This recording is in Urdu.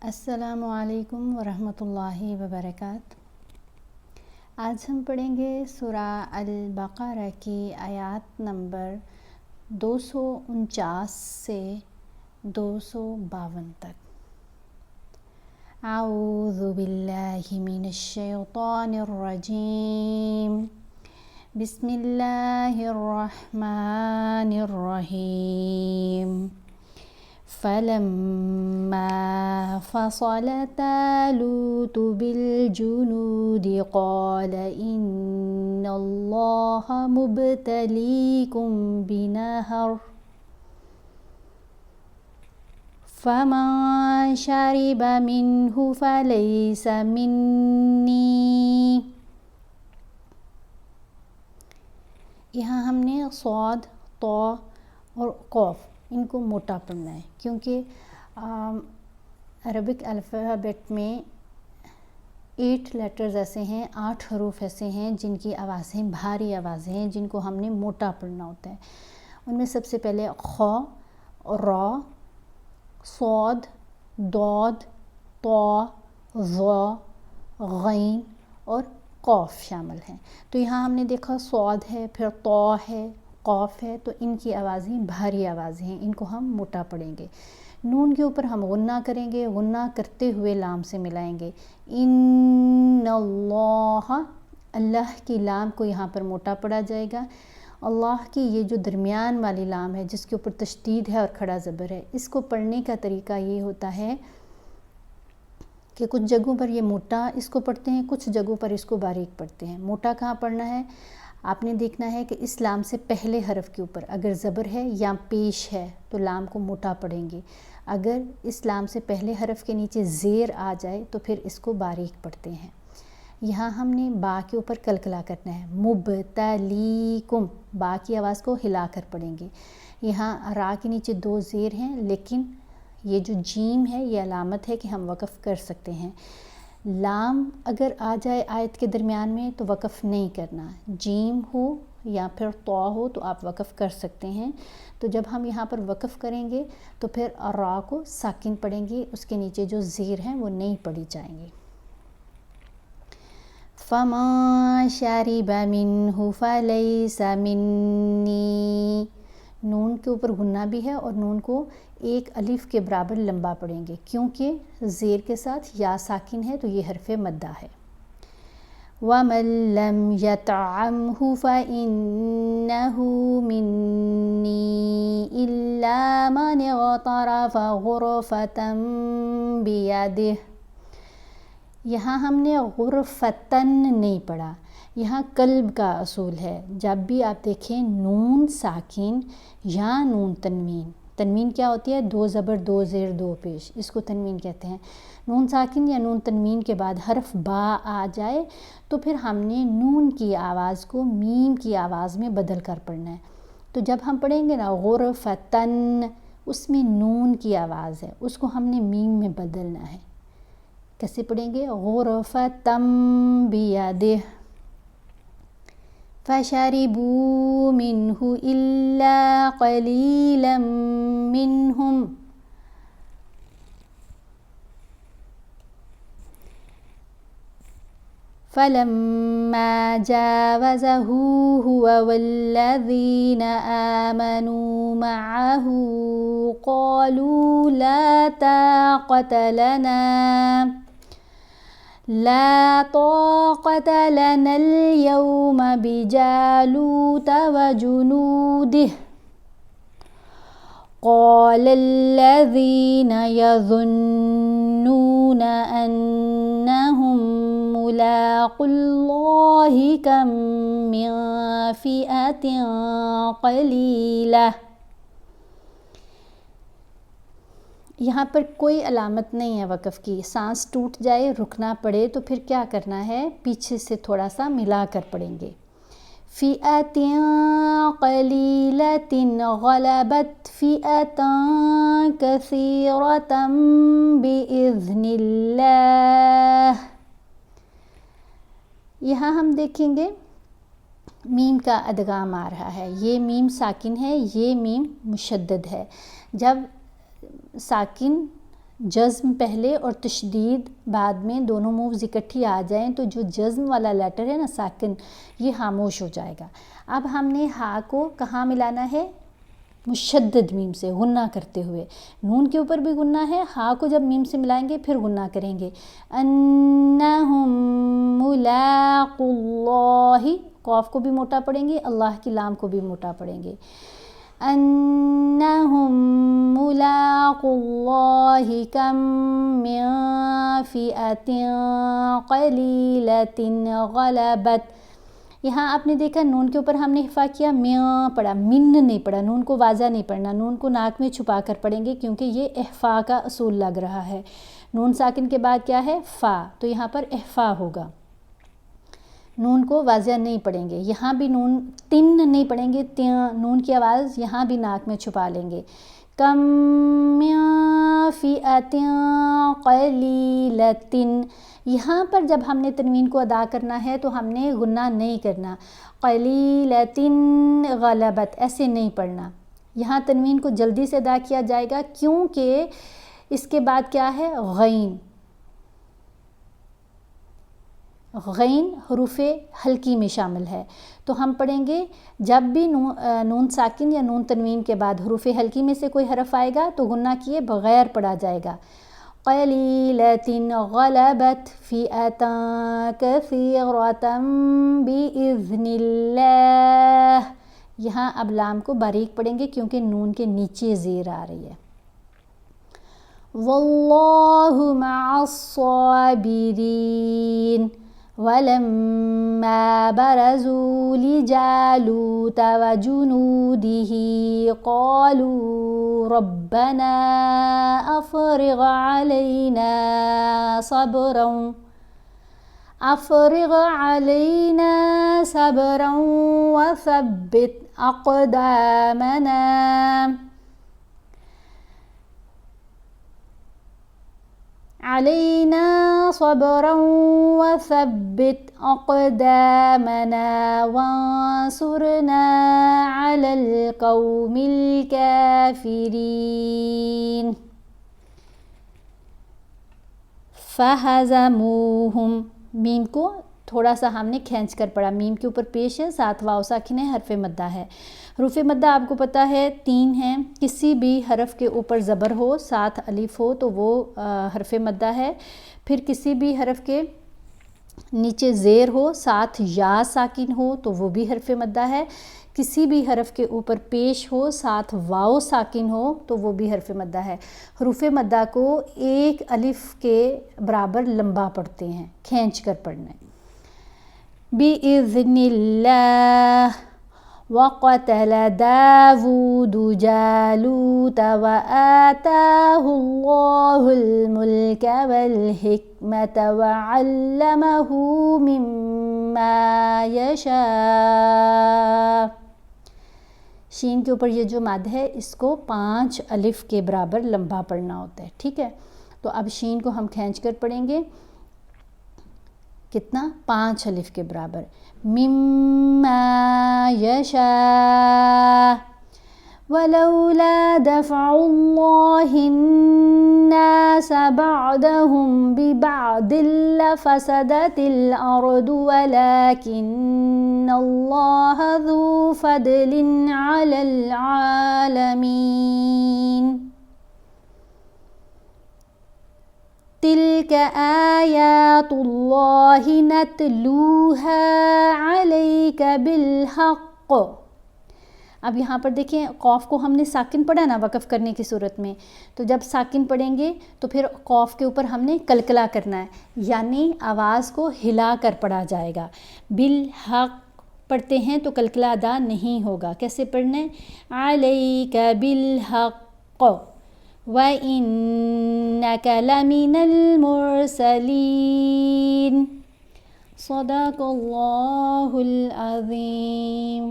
السلام علیکم ورحمۃ اللہ وبرکاتہ۔ آج ہم پڑھیں گے سورہ البقرہ کی آیات نمبر 249 سے 252 تک۔ اعوذ باللہ من الشیطان الرجیم، بسم اللہ الرحمن الرحیم۔ فلما فصل طالوت بالجنود قال إن الله مبتليكم بنهر فمن شرب منه فليس مني۔ یہاں ہم نے صاد، طا اور قاف ان کو موٹا پڑھنا ہے، کیونکہ عربک الفابیٹ میں 8 لیٹرز ایسے ہیں، 8 حروف ایسے ہیں جن کی آوازیں بھاری آوازیں ہیں، جن کو ہم نے موٹا پڑھنا ہوتا ہے۔ ان میں سب سے پہلے خ، را، صاد، ضاد، طا، ظا، غین اور قاف شامل ہیں۔ تو یہاں ہم نے دیکھا صاد ہے، پھر طا ہے، قاف ہے، تو ان کی آوازیں بھاری آوازیں ہیں، ان کو ہم موٹا پڑھیں گے۔ نون کے اوپر ہم غنہ کریں گے، غنہ کرتے ہوئے لام سے ملائیں گے۔ ان اللہ، اللہ کی لام کو یہاں پر موٹا پڑھا جائے گا۔ اللہ کی یہ جو درمیان والی لام ہے جس کے اوپر تشدید ہے اور کھڑا زبر ہے، اس کو پڑھنے کا طریقہ یہ ہوتا ہے کہ کچھ جگہوں پر یہ موٹا اس کو پڑھتے ہیں، کچھ جگہوں پر اس کو باریک پڑھتے ہیں۔ موٹا کہاں پڑھنا ہے؟ آپ نے دیکھنا ہے کہ اس لام سے پہلے حرف کے اوپر اگر زبر ہے یا پیش ہے تو لام کو موٹا پڑھیں گے۔ اگر اس لام سے پہلے حرف کے نیچے زیر آ جائے تو پھر اس کو باریک پڑھتے ہیں۔ یہاں ہم نے با کے اوپر کلکلا کرنا ہے، مبتلیکم، با کی آواز کو ہلا کر پڑھیں گے۔ یہاں را کے نیچے 2 زیر ہیں، لیکن یہ جو جیم ہے یہ علامت ہے کہ ہم وقف کر سکتے ہیں۔ لام اگر آ جائے آیت کے درمیان میں تو وقف نہیں کرنا، جیم ہو یا پھر طا ہو تو آپ وقف کر سکتے ہیں۔ تو جب ہم یہاں پر وقف کریں گے تو پھر را کو ساکن پڑھیں گے، اس کے نیچے جو زیر ہیں وہ نہیں پڑھی جائیں گے۔ فَمَن شَرِبَ مِنْهُ فَلَيْسَ مِنِّي، نون کے اوپر غنہ بھی ہے اور نون کو ایک الف کے برابر لمبا پڑھیں گے، کیونکہ زیر کے ساتھ یا ساکن ہے تو یہ حرف مدہ ہے۔ وَمَن لَّمْ يَطْعَمْهُ فَإِنَّهُ مِنِّي إِلَّا مَنِ اغْتَرَفَ غُرْفَةً بِيَدِهِ۔ یہاں ہم نے غرفتن نہیں پڑھا، یہاں قلب کا اصول ہے۔ جب بھی آپ دیکھیں نون ساکن یا نون تنوین، تنوین کیا ہوتی ہے؟ 2 زبر 2 زیر 2 پیش، اس کو تنوین کہتے ہیں۔ نون ساکن یا نون تنوین کے بعد حرف با آ جائے تو پھر ہم نے نون کی آواز کو میم کی آواز میں بدل کر پڑھنا ہے۔ تو جب ہم پڑھیں گے نا غرفتن، اس میں نون کی آواز ہے، اس کو ہم نے میم میں بدلنا ہے۔ کیسے پڑھیں گے؟ غرفتم بیدہ، فشربوا منہ الا قلیلا منہم۔ فلما جاوزه هو والذین آمنوا معه قالوا لا طاقة لنا اليوم بجالوت وجنوده، قال الذين يظنون أنهم ملاقو الله كم من فئة قليلة۔ یہاں پر کوئی علامت نہیں ہے وقف کی، سانس ٹوٹ جائے رکنا پڑے تو پھر کیا کرنا ہے؟ پیچھے سے تھوڑا سا ملا کر پڑھیں گے۔ فِئَةٍ قَلِيلَةٍ غَلَبَتْ فِئَةً كَثِيرَةً بِإِذْنِ اللَّهِ۔ یہاں ہم دیکھیں گے میم کا ادغام آ رہا ہے، یہ میم ساکن ہے، یہ میم مشدد ہے۔ جب ساکن جزم پہلے اور تشدید بعد میں، دونوں مووز اکٹھی آ جائیں تو جو جزم والا لیٹر ہے نا ساکن، یہ خاموش ہو جائے گا۔ اب ہم نے ہا کو کہاں ملانا ہے؟ مشدد میم سے غنہ کرتے ہوئے، نون کے اوپر بھی غنہ ہے، ہا کو جب میم سے ملائیں گے پھر غنہ کریں گے۔ انہم ملاقو اللہ، قاف کو بھی موٹا پڑھیں گے، اللہ کی لام کو بھی موٹا پڑھیں گے۔ انہم ملاقو اللہ کم من فئۃ قلیلۃ غلبت۔ یہاں آپ نے دیکھا نون کے اوپر ہم نے اخفا کیا، میاں پڑھا، من نہیں پڑھا، نون کو واضح نہیں پڑھنا، نون کو ناک میں چھپا کر پڑھیں گے کیونکہ یہ اخفا کا اصول لگ رہا ہے۔ نون ساکن کے بعد کیا ہے؟ فا، تو یہاں پر اخفا ہوگا، نون کو واضح نہیں پڑھیں گے۔ یہاں بھی نون تن نہیں پڑھیں گے، نون کی آواز یہاں بھی ناک میں چھپا لیں گے۔ کم من فئۃ قلیلۃ، یہاں پر جب ہم نے تنوین کو ادا کرنا ہے تو ہم نے غنہ نہیں کرنا، قلیلۃ غلبت ایسے نہیں پڑھنا، یہاں تنوین کو جلدی سے ادا کیا جائے گا کیونکہ اس کے بعد کیا ہے؟ غین، غین حروف حلقی میں شامل ہے، تو ہم پڑھیں گے جب بھی نون ساکن یا نون تنوین کے بعد حروف حلقی میں سے کوئی حرف آئے گا تو غنہ کیے بغیر پڑھا جائے گا۔ قلیلۃ غلبت فئۃ کثیرۃ بإذن اللہ، یہاں اب لام کو باریک پڑھیں گے کیونکہ نون کے نیچے زیر آ رہی ہے۔ واللہ مع الصابرین، وَلَمَّا بَرَزُوا لِجَالُوتَ وَجُنُودِهِ قَالُوا رَبَّنَا أَفْرِغْ عَلَيْنَا صَبْرًا وَثَبِّتْ أَقْدَامَنَا، عَلَيْنَا صَبْرًا وَثَبِّتْ أَقْدَامَنَا وَانصُرْنَا عَلَى الْقَوْمِ الْكَافِرِينَ۔ فَهَزَمُوهُمْ، میم کو تھوڑا سا ہم نے کھینچ کر پڑھا، میم کے اوپر پیش ہے، ساتھ واو ساکن ہے، حرف مدہ ہے۔ حروف مدہ آپ کو پتہ ہے 3 ہیں، کسی بھی حرف کے اوپر زبر ہو ساتھ الف ہو تو وہ حرف مدہ ہے، پھر کسی بھی حرف کے نیچے زیر ہو ساتھ یا ساکن ہو تو وہ بھی حرف مدہ ہے، کسی بھی حرف کے اوپر پیش ہو ساتھ واو ساکن ہو تو وہ بھی حرف مدہ ہے۔ حروف مدہ کو ایک الف کے برابر لمبا پڑھتے ہیں، کھینچ کر پڑھنا ہے۔ بِإِذْنِ اللَّهِ وَقَتَلَ دَاوُودُ جَالُوتَ وَآتَاهُ اللَّهُ الْمُلْكَ وَالْحِكْمَةَ وَعَلَّمَهُ مِمَّا يَشَاءُ، شین کے اوپر یہ جو مد ہے اس کو 5 الف کے برابر لمبا پڑھنا ہوتا ہے، ٹھیک ہے؟ تو اب شین کو ہم کھینچ کر پڑھیں گے، کتنا؟ 5 الف کے برابر۔ مما یشاء ولولا دفع اللہ الناس بعضهم ببعض لفسدت الارض ولكن اللہ ذو فضل علی العالمین۔ تلک آیات اللہ نتلوہا علیک بالحق، اب یہاں پر دیکھیں قاف کو ہم نے ساکن پڑھا نا وقف کرنے کی صورت میں، تو جب ساکن پڑھیں گے تو پھر قاف کے اوپر ہم نے کلکلا کرنا ہے، یعنی آواز کو ہلا کر پڑھا جائے گا۔ بالحق پڑھتے ہیں تو کلکلا ادا نہیں ہوگا، کیسے پڑھنا ہے؟ علیک بالحق وَإِنَّكَ لَمِنَ الْمُرْسَلِينَ۔ صدق اللہ العظیم۔